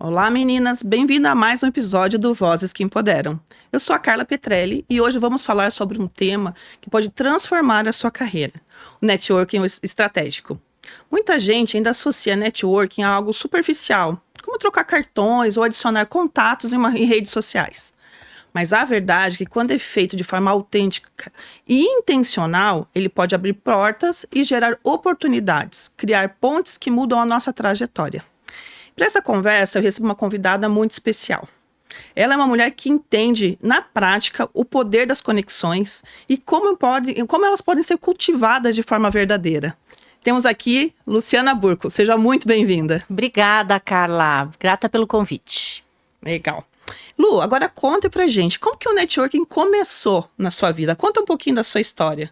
Olá meninas, bem-vinda a mais um episódio do Vozes que Empoderam. Eu sou a Carla Petrelli e hoje vamos falar sobre um tema que pode transformar a sua carreira, o networking estratégico. Muita gente ainda associa networking a algo superficial, como trocar cartões ou adicionar contatos em redes sociais. Mas a verdade é que quando é feito de forma autêntica e intencional, ele pode abrir portas e gerar oportunidades, criar pontes que mudam a nossa trajetória. Para essa conversa, eu recebo uma convidada muito especial. Ela é uma mulher que entende, na prática, o poder das conexões e como elas podem ser cultivadas de forma verdadeira. Temos aqui Luciana Burco. Seja muito bem-vinda. Obrigada, Carla. Grata pelo convite. Legal. Lu, agora conta pra gente, como que o networking começou na sua vida? Conta um pouquinho da sua história.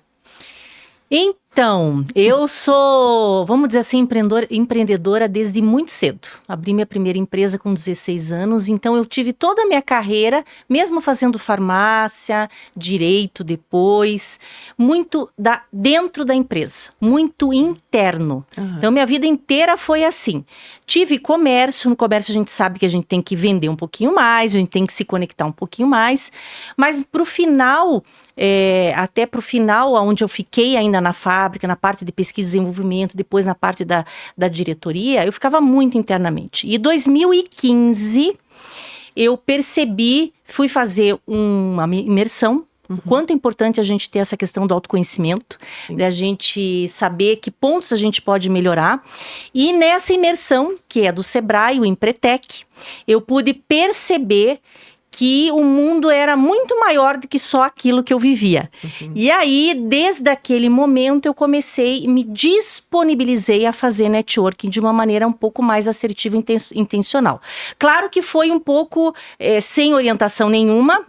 Então, eu sou, vamos dizer assim, empreendedora desde muito cedo. Abri minha primeira empresa com 16 anos, então eu tive toda a minha carreira, mesmo fazendo farmácia, direito depois, muito dentro da empresa, muito interno. Uhum. Então, minha vida inteira foi assim. Tive comércio, no comércio a gente sabe que a gente tem que vender um pouquinho mais, a gente tem que se conectar um pouquinho mais, mas pro final... até para o final, onde eu fiquei ainda na fábrica, na parte de pesquisa e desenvolvimento, depois na parte da diretoria, eu ficava muito internamente. E em 2015, eu percebi, fui fazer uma imersão, quanto é importante a gente ter essa questão do autoconhecimento, da gente saber que pontos a gente pode melhorar. E nessa imersão, que é do Sebrae, o Empretec, eu pude perceber que o mundo era muito maior do que só aquilo que eu vivia. E aí, desde aquele momento, eu comecei, me disponibilizei a fazer networking de uma maneira um pouco mais assertiva e intencional. Claro que foi um pouco sem orientação nenhuma,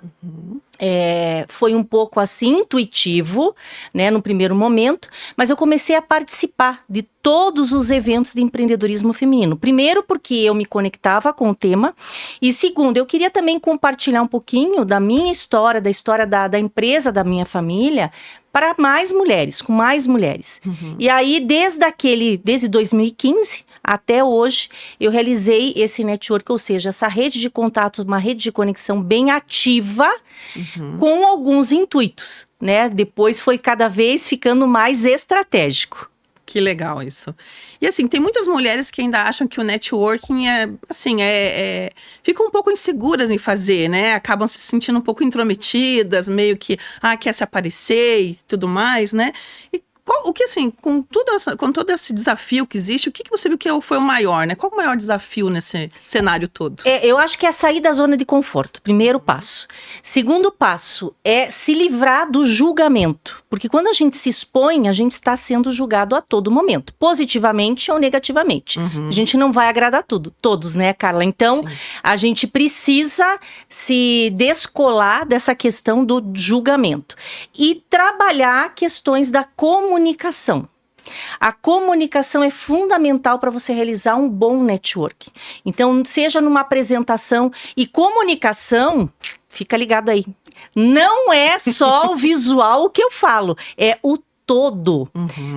foi um pouco assim, intuitivo, né, no primeiro momento, mas eu comecei a participar de todos os eventos de empreendedorismo feminino. Primeiro, porque eu me conectava com o tema, e segundo, eu queria também compartilhar um pouquinho da minha história, da história da empresa da minha família, para mais mulheres, com mais mulheres. E aí, desde 2015 até hoje, eu realizei esse network, ou seja, essa rede de contatos, uma rede de conexão bem ativa, com alguns intuitos, né? Depois foi cada vez ficando mais estratégico. Que legal isso. E assim, tem muitas mulheres que ainda acham que o networking ficam um pouco inseguras em fazer, né? Acabam se sentindo um pouco intrometidas, meio que, quer se aparecer e tudo mais, né? E o que assim, com todo esse desafio que existe, o que você viu que foi o maior, né? Qual o maior desafio nesse cenário todo? Eu acho que é sair da zona de conforto, primeiro passo. Segundo passo é se livrar do julgamento, porque quando a gente se expõe, a gente está sendo julgado a todo momento, positivamente ou negativamente. A gente não vai agradar todos, né, Carla? Então, a gente precisa se descolar dessa questão do julgamento e trabalhar questões da comunicação. A comunicação é fundamental para você realizar um bom network. Então, seja numa apresentação e comunicação, fica ligado aí. Não é só o visual o que eu falo, é o todo,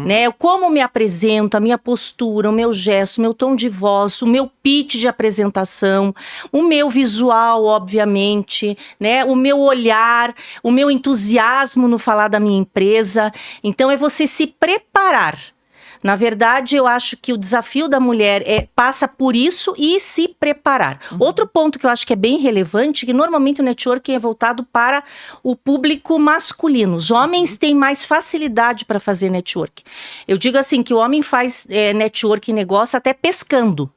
né? Como me apresento, a minha postura, o meu gesto, o meu tom de voz, o meu pitch de apresentação, o meu visual, obviamente, né? O meu olhar, o meu entusiasmo no falar da minha empresa. Então, é você se preparar. Na verdade, eu acho que o desafio da mulher passa por isso e se preparar. Outro ponto que eu acho que é bem relevante, que normalmente o networking é voltado para o público masculino. Os homens têm mais facilidade para fazer networking. Eu digo assim, que o homem faz networking negócio até pescando.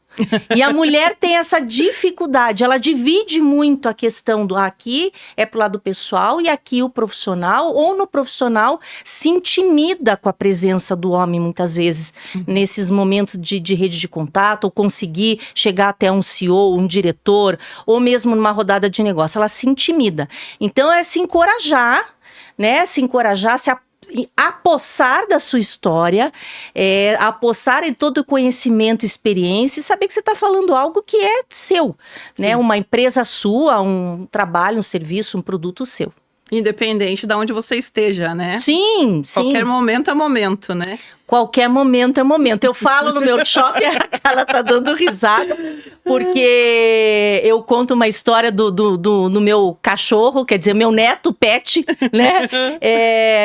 E a mulher tem essa dificuldade, ela divide muito a questão do aqui é pro lado pessoal e aqui o profissional, ou no profissional se intimida com a presença do homem muitas vezes, nesses momentos de rede de contato, ou conseguir chegar até um CEO, um diretor, ou mesmo numa rodada de negócio, ela se intimida. Então é se encorajar, né, se apossar da sua história, apossar em todo o conhecimento, experiência e saber que você está falando algo que é seu, né? Uma empresa sua, um trabalho, um serviço, um produto seu. Independente de onde você esteja, né? Sim, sim. Qualquer momento é momento, né? Qualquer momento é momento. Eu falo no meu workshop, a Carla tá dando risada, porque eu conto uma história do meu cachorro, quer dizer, meu neto pet, né?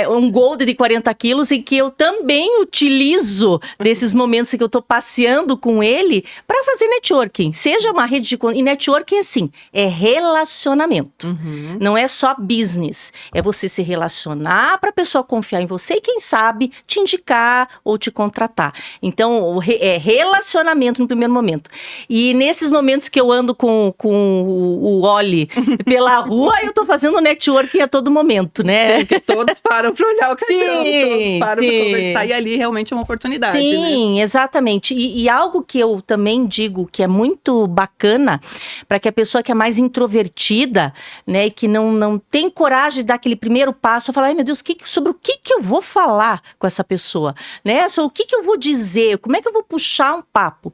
Um golden de 40 quilos, e que eu também utilizo desses momentos em que eu tô passeando com ele para fazer networking. Seja uma rede de... E networking, assim, é relacionamento. Uhum. Não é só business. É você se relacionar para a pessoa confiar em você e, quem sabe, te indicar ou te contratar. Então, é relacionamento no primeiro momento. E nesses momentos que eu ando com o Oli pela rua, eu tô fazendo networking a todo momento, né? Sim, porque todos param para olhar o cachorro, todos param para sim. conversar, e ali realmente é uma oportunidade, né? Sim, exatamente. E algo que eu também digo que é muito bacana para que a pessoa que é mais introvertida, né, e que não tem coragem de dar aquele primeiro passo, falar, ai meu Deus, sobre o que eu vou falar com essa pessoa, né? Sobre o que eu vou dizer, como é que eu vou puxar um papo?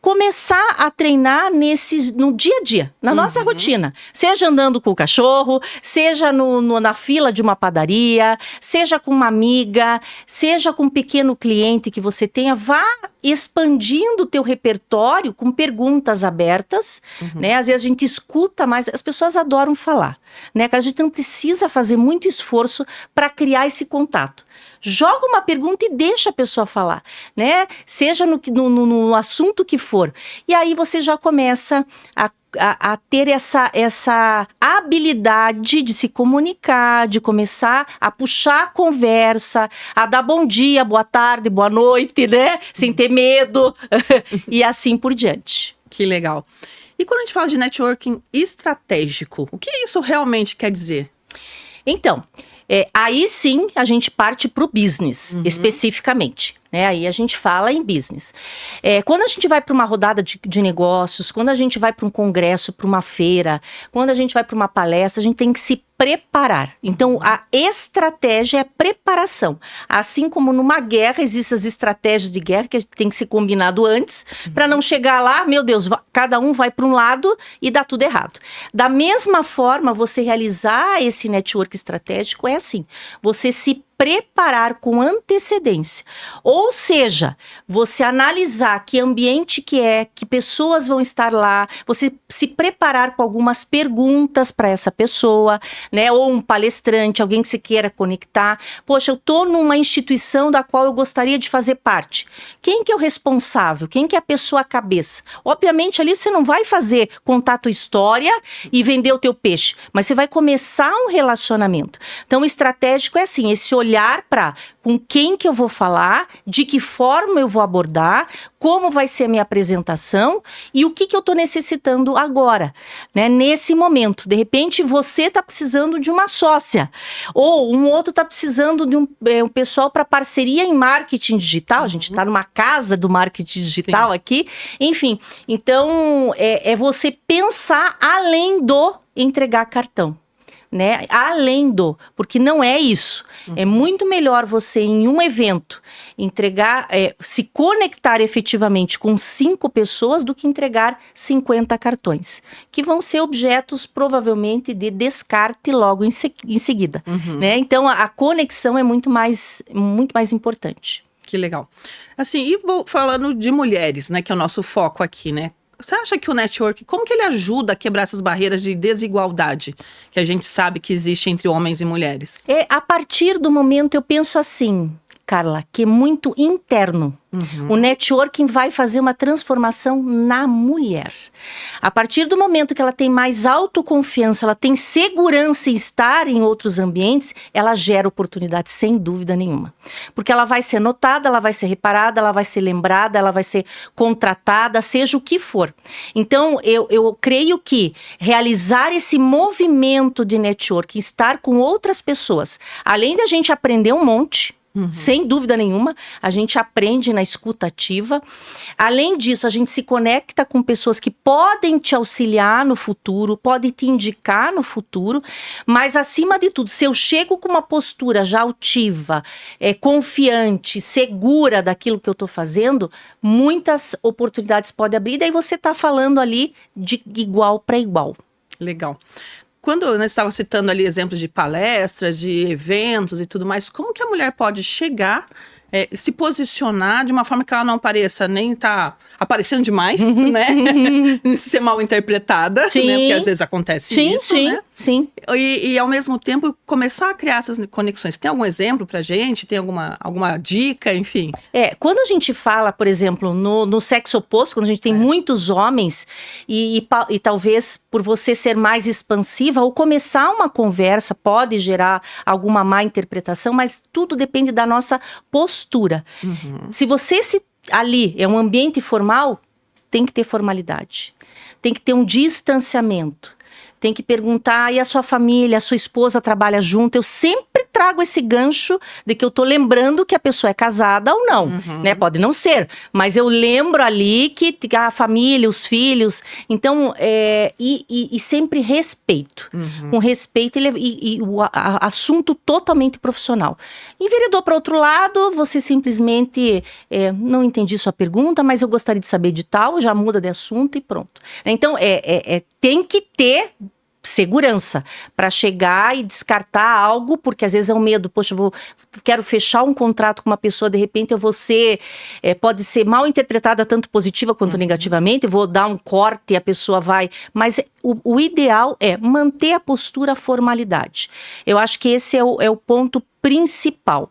Começar a treinar no dia a dia, na nossa rotina. Seja andando com o cachorro, seja na fila de uma padaria, seja com uma amiga, seja com um pequeno cliente que você tenha. Vá expandindo o teu repertório com perguntas abertas, né? Às vezes a gente escuta mais, as pessoas adoram falar, né? A gente não precisa fazer muito esforço para criar esse contato. Joga uma pergunta e deixa a pessoa falar, né? Seja no assunto que for. E aí você já começa a ter essa habilidade de se comunicar, de começar a puxar a conversa, a dar bom dia, boa tarde, boa noite, né? Sem ter medo e assim por diante. Que legal. E quando a gente fala de networking estratégico, o que isso realmente quer dizer? Então, aí sim a gente parte para o business, especificamente. Né? Aí a gente fala em business. Quando a gente vai para uma rodada de negócios, quando a gente vai para um congresso, para uma feira, quando a gente vai para uma palestra, a gente tem que se preparar. Então, a estratégia é a preparação. Assim como numa guerra, existem as estratégias de guerra que tem que ser combinado antes, para não chegar lá, meu Deus, cada um vai para um lado e dá tudo errado. Da mesma forma, você realizar esse network estratégico é assim, você se preparar com antecedência. Ou seja, você analisar que ambiente que pessoas vão estar lá, você se preparar com algumas perguntas para essa pessoa, né? Ou um palestrante, alguém que você queira conectar. Poxa, eu estou numa instituição da qual eu gostaria de fazer parte. Quem que é o responsável? Quem que é a pessoa cabeça? Obviamente, ali você não vai contar a tua história e vender o teu peixe, mas você vai começar um relacionamento. Então, o estratégico é assim, esse olhar para com quem que eu vou falar, de que forma eu vou abordar, como vai ser a minha apresentação e o que eu estou necessitando agora, né? Nesse momento. De repente, você está precisando de uma sócia, ou um outro está precisando de um pessoal para parceria em marketing digital. A gente está numa casa do marketing digital aqui. Enfim, então é você pensar além do entregar cartão. Né? Além porque não é isso. É muito melhor você, em um evento, entregar, se conectar efetivamente com 5 pessoas do que entregar 50 cartões, que vão ser objetos, provavelmente, de descarte logo em seguida. Né? Então, a conexão é muito mais importante. Que legal. Assim, e falando de mulheres, né, que é o nosso foco aqui, né? Você acha que o network, como que ele ajuda a quebrar essas barreiras de desigualdade que a gente sabe que existe entre homens e mulheres? A partir do momento, eu penso assim, Carla, que é muito interno. O networking vai fazer uma transformação na mulher. A partir do momento que ela tem mais autoconfiança, ela tem segurança em estar em outros ambientes, ela gera oportunidade, sem dúvida nenhuma. Porque ela vai ser notada, ela vai ser reparada, ela vai ser lembrada, ela vai ser contratada, seja o que for. Então, eu creio que realizar esse movimento de networking, estar com outras pessoas, além de a gente aprender um monte, sem dúvida nenhuma, a gente aprende na escuta ativa. Além disso, a gente se conecta com pessoas que podem te auxiliar no futuro, podem te indicar no futuro, mas acima de tudo, se eu chego com uma postura já altiva, confiante, segura daquilo que eu estou fazendo, muitas oportunidades podem abrir, daí você está falando ali de igual para igual. Legal. quando nós estava citando ali exemplos de palestras, de eventos e tudo mais, como que a mulher pode chegar, se posicionar de uma forma que ela não pareça nem tá aparecendo demais, né? Ser mal interpretada, Sim. né? Porque às vezes acontece isso, né? Sim. E ao mesmo tempo começar a criar essas conexões. Tem algum exemplo pra gente? Tem alguma dica, enfim? Quando a gente fala, por exemplo, no sexo oposto, quando a gente tem muitos homens, e talvez por você ser mais expansiva, ou começar uma conversa pode gerar alguma má interpretação, mas tudo depende da nossa postura. Se você ali é um ambiente formal, tem que ter formalidade. Tem que ter um distanciamento. Tem que perguntar, e a sua família, a sua esposa trabalha junto? Eu sempre trago esse gancho de que eu tô lembrando que a pessoa é casada ou não, né? Pode não ser, mas eu lembro ali que a família, os filhos, então, e sempre respeito. Com respeito e o assunto totalmente profissional. Enveredou para outro lado, você simplesmente, não entendi sua pergunta, mas eu gostaria de saber de tal, já muda de assunto e pronto. Então, tem que ter segurança para chegar e descartar algo, porque às vezes é um medo, poxa, quero fechar um contrato com uma pessoa, de repente eu vou ser, pode ser mal interpretada tanto positiva quanto negativamente, vou dar um corte e a pessoa vai, mas o ideal é manter a postura, a formalidade. Eu acho que esse é o ponto principal.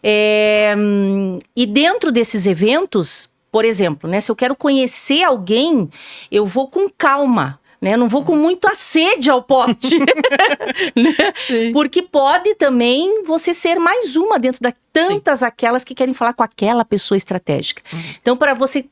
E dentro desses eventos, por exemplo, né, se eu quero conhecer alguém, eu vou com calma. Né? Não vou com muito sede ao pote, né? Porque pode também você ser mais uma dentro de tantas aquelas que querem falar com aquela pessoa estratégica. Então, para você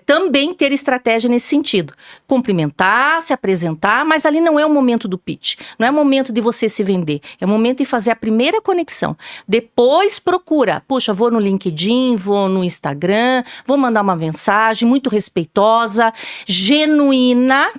também ter estratégia nesse sentido. Cumprimentar, se apresentar, mas ali não é o momento do pitch. Não é o momento de você se vender. É o momento de fazer a primeira conexão. Depois procura. Puxa, vou no LinkedIn, vou no Instagram, vou mandar uma mensagem muito respeitosa, genuína.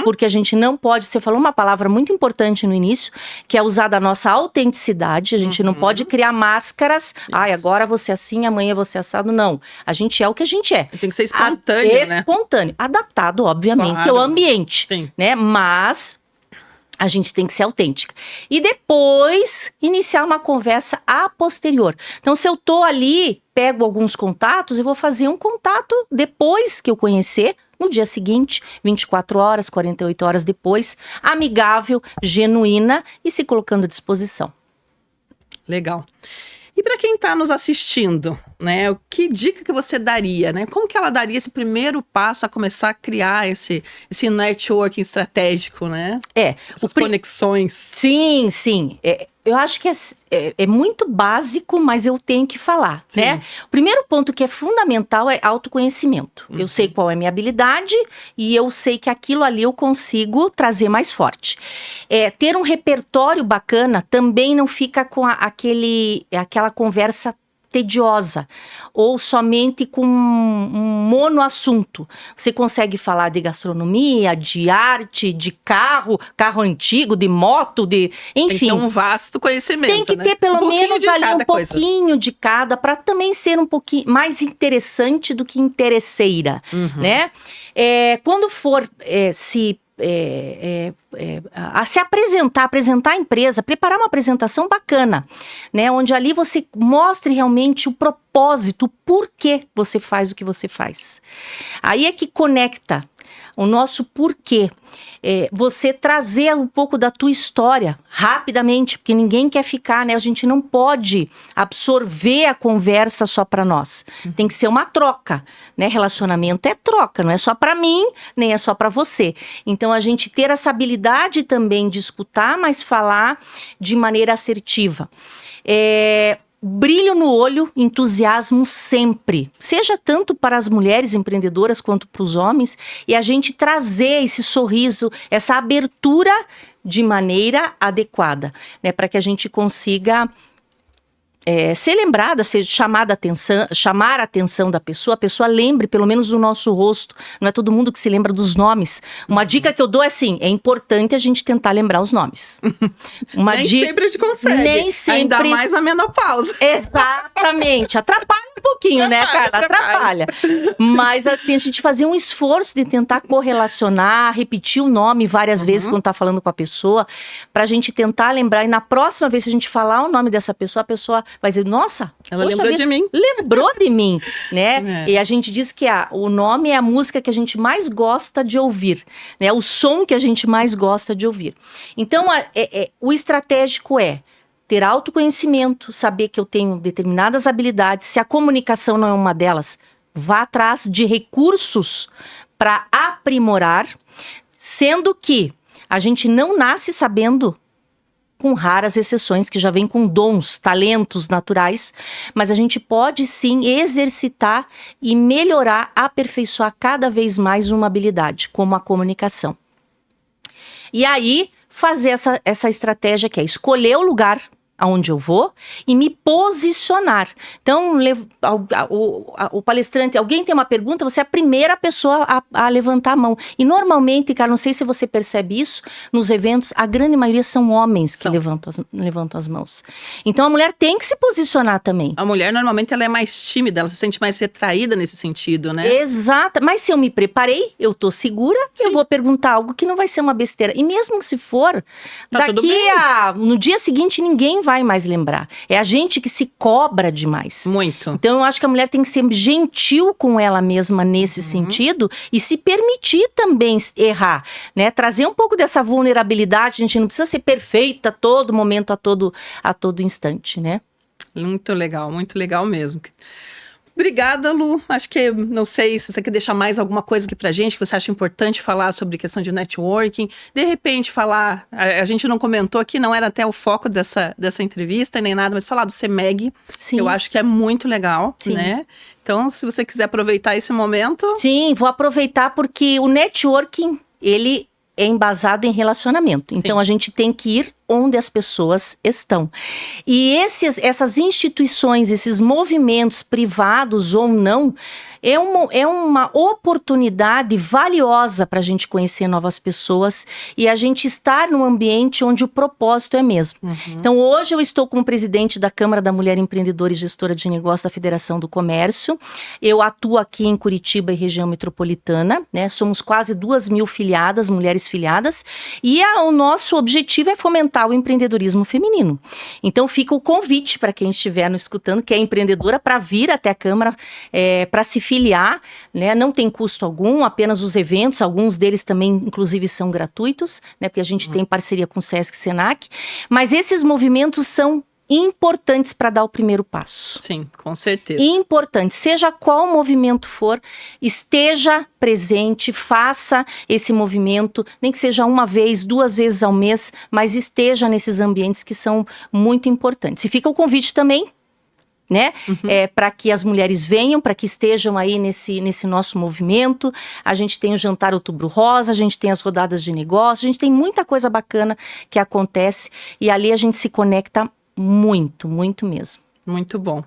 Porque a gente não pode, você falou uma palavra muito importante no início, que é usar da nossa autenticidade, a gente não pode criar máscaras, agora você é assim, amanhã você é assado, não. A gente é o que a gente é. Tem que ser espontâneo, né? Espontâneo, adaptado, obviamente, ao ambiente, né? Mas a gente tem que ser autêntica. E depois, iniciar uma conversa a posterior. Então, se eu tô ali, pego alguns contatos, eu vou fazer um contato depois que eu conhecer, no dia seguinte, 24 horas, 48 horas depois, amigável, genuína e se colocando à disposição. Legal. E para quem está nos assistindo, né, que dica que você daria, né? Como que ela daria esse primeiro passo a começar a criar esse networking estratégico, né? Essas conexões. Sim. Eu acho que é muito básico, mas eu tenho que falar, né? O primeiro ponto que é fundamental é autoconhecimento. Eu sei qual é a minha habilidade e eu sei que aquilo ali eu consigo trazer mais forte. Ter um repertório bacana também não fica com aquela conversa tediosa, ou somente com um monoassunto. Você consegue falar de gastronomia, de arte, de carro antigo, de moto, enfim. Tem que ter um vasto conhecimento, tem que ter pelo menos ali um pouquinho de cada, para também ser um pouquinho mais interessante do que interesseira, né? Quando for a se apresentar a empresa, preparar uma apresentação bacana, né? Onde ali você mostre realmente o propósito, o porquê você faz o que você faz. Aí é que conecta o nosso porquê. Você trazer um pouco da tua história rapidamente, porque ninguém quer ficar, né? A gente não pode absorver a conversa só para nós. Tem que ser uma troca, né? Relacionamento é troca, não é só para mim, nem é só para você. Então, a gente ter essa habilidade também de escutar, mas falar de maneira assertiva. Brilho no olho, entusiasmo sempre, seja tanto para as mulheres empreendedoras quanto para os homens, e a gente trazer esse sorriso, essa abertura de maneira adequada, né, para que a gente consiga ser lembrada, ser chamar a atenção da pessoa, a pessoa lembre pelo menos do nosso rosto. Não é todo mundo que se lembra dos nomes. Uma dica que eu dou é assim, é importante a gente tentar lembrar os nomes. Nem sempre a gente consegue. Nem sempre. Ainda mais na menopausa. Exatamente. Atrapalha um pouquinho, né, Carla? Atrapalha. Mas assim, a gente fazer um esforço de tentar correlacionar, repetir o nome várias vezes quando tá falando com a pessoa, pra gente tentar lembrar. E na próxima vez que a gente falar o nome dessa pessoa, a pessoa vai dizer, nossa, ela lembrou de mim. Lembrou de mim, né? E a gente diz que o nome é a música que a gente mais gosta de ouvir, né? O som que a gente mais gosta de ouvir. Então, o estratégico é ter autoconhecimento, saber que eu tenho determinadas habilidades. Se a comunicação não é uma delas, vá atrás de recursos para aprimorar, sendo que a gente não nasce sabendo, com raras exceções, que já vem com dons, talentos naturais, mas a gente pode sim exercitar e melhorar, aperfeiçoar cada vez mais uma habilidade, como a comunicação. E aí, fazer essa estratégia que é escolher o lugar aonde eu vou e me posicionar. Então, o palestrante, alguém tem uma pergunta, você é a primeira pessoa a levantar a mão. E normalmente, cara, não sei se você percebe isso, nos eventos, a grande maioria são homens que levantam as mãos. Então, a mulher tem que se posicionar também. A mulher, normalmente, ela é mais tímida, ela se sente mais retraída nesse sentido, né? Exato. Mas se eu me preparei, eu tô segura, eu vou perguntar algo que não vai ser uma besteira. E mesmo que se for, no dia seguinte, ninguém vai mais lembrar. É a gente que se cobra demais. Muito. Então eu acho que a mulher tem que ser gentil com ela mesma nesse sentido e se permitir também errar, né? Trazer um pouco dessa vulnerabilidade, a gente não precisa ser perfeita a todo momento, a todo instante, né? Muito legal mesmo. Obrigada, Lu. Acho que, não sei se você quer deixar mais alguma coisa aqui pra gente que você acha importante falar sobre questão de networking. De repente, falar, a gente não comentou aqui, não era até o foco dessa entrevista nem nada, mas falar do CEMEG, que eu acho que é muito legal, né? Então, se você quiser aproveitar esse momento... Sim, vou aproveitar porque o networking, ele é embasado em relacionamento. Então, a gente tem que ir onde as pessoas estão. E essas instituições, esses movimentos privados ou não, é uma oportunidade valiosa para a gente conhecer novas pessoas e a gente estar num ambiente onde o propósito é mesmo. Então, hoje eu estou como presidente da Câmara da Mulher Empreendedora e Gestora de Negócios da Federação do Comércio. Eu atuo aqui em Curitiba e região metropolitana, né? Somos quase 2.000 filiadas, mulheres filiadas, e o nosso objetivo é fomentar o empreendedorismo feminino. Então fica o convite para quem estiver nos escutando, que é empreendedora, para vir até a Câmara, para se filiar, né? Não tem custo algum, apenas os eventos, alguns deles também inclusive são gratuitos, né? Porque a gente tem parceria com o Sesc e Senac, mas esses movimentos são importantes para dar o primeiro passo. Sim, com certeza. Importante, seja qual movimento for, esteja presente, faça esse movimento, nem que seja uma vez, 2 vezes ao mês, mas esteja nesses ambientes que são muito importantes. E fica o convite também, né? Para que as mulheres venham, para que estejam aí nesse nosso movimento. A gente tem o Jantar Outubro Rosa, a gente tem as rodadas de negócio, a gente tem muita coisa bacana que acontece e ali a gente se conecta muito, muito mesmo. Muito bom.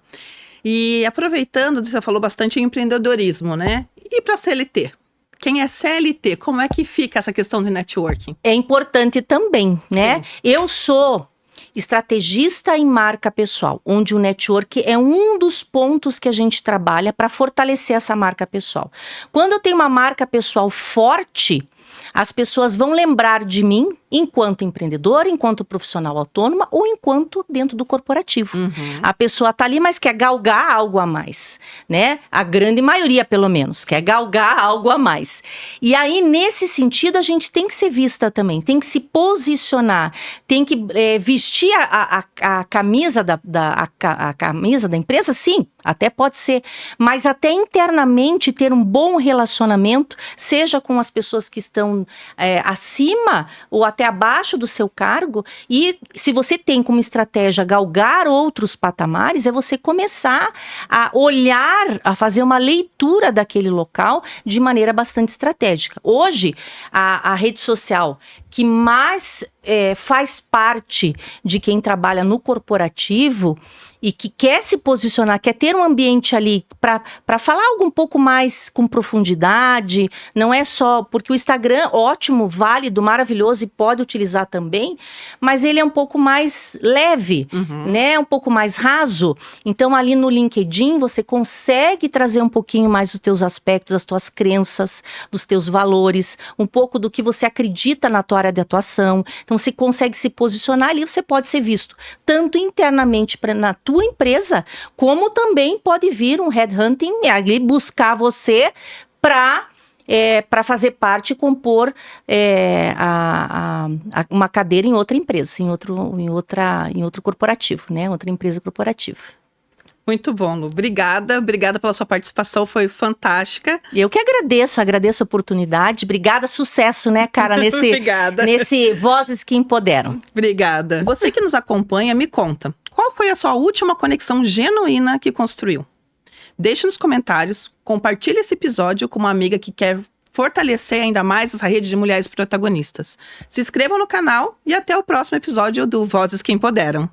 E aproveitando, você falou bastante em empreendedorismo, né? E para CLT? Quem é CLT? Como é que fica essa questão de networking? É importante também, né? Eu sou estrategista em marca pessoal, onde o network é um dos pontos que a gente trabalha para fortalecer essa marca pessoal. Quando eu tenho uma marca pessoal forte, as pessoas vão lembrar de mim enquanto empreendedora, enquanto profissional autônoma ou enquanto dentro do corporativo. A pessoa tá ali, mas quer galgar algo a mais, né? A grande maioria, pelo menos, quer galgar algo a mais. E aí, nesse sentido, a gente tem que ser vista também, tem que se posicionar, tem que vestir a camisa a camisa da empresa, sim, até pode ser, mas até internamente ter um bom relacionamento, seja com as pessoas que estão acima ou até abaixo do seu cargo, e se você tem como estratégia galgar outros patamares, é você começar a olhar, a fazer uma leitura daquele local de maneira bastante estratégica. Hoje, a rede social que mais faz parte de quem trabalha no corporativo e que quer se posicionar, quer ter um ambiente ali para falar algo um pouco mais com profundidade, não é só... Porque o Instagram, ótimo, válido, maravilhoso e pode utilizar também, mas ele é um pouco mais leve, né? Um pouco mais raso. Então, ali no LinkedIn, você consegue trazer um pouquinho mais dos teus aspectos, das tuas crenças, dos teus valores, um pouco do que você acredita na tua área de atuação. Então, você consegue se posicionar ali, você pode ser visto tanto internamente na tua empresa, como também pode vir um headhunting ali buscar você para fazer parte e compor uma cadeira em outra empresa, em outro corporativo, né? Outra empresa corporativa. Muito bom, Lu. Obrigada pela sua participação, foi fantástica. Eu que agradeço a oportunidade. Obrigada, sucesso, né, cara, Obrigada. nesse Vozes que Empoderam. Obrigada. Você que nos acompanha, me conta, qual foi a sua última conexão genuína que construiu? Deixe nos comentários, compartilhe esse episódio com uma amiga que quer fortalecer ainda mais essa rede de mulheres protagonistas. Se inscrevam no canal e até o próximo episódio do Vozes que Empoderam.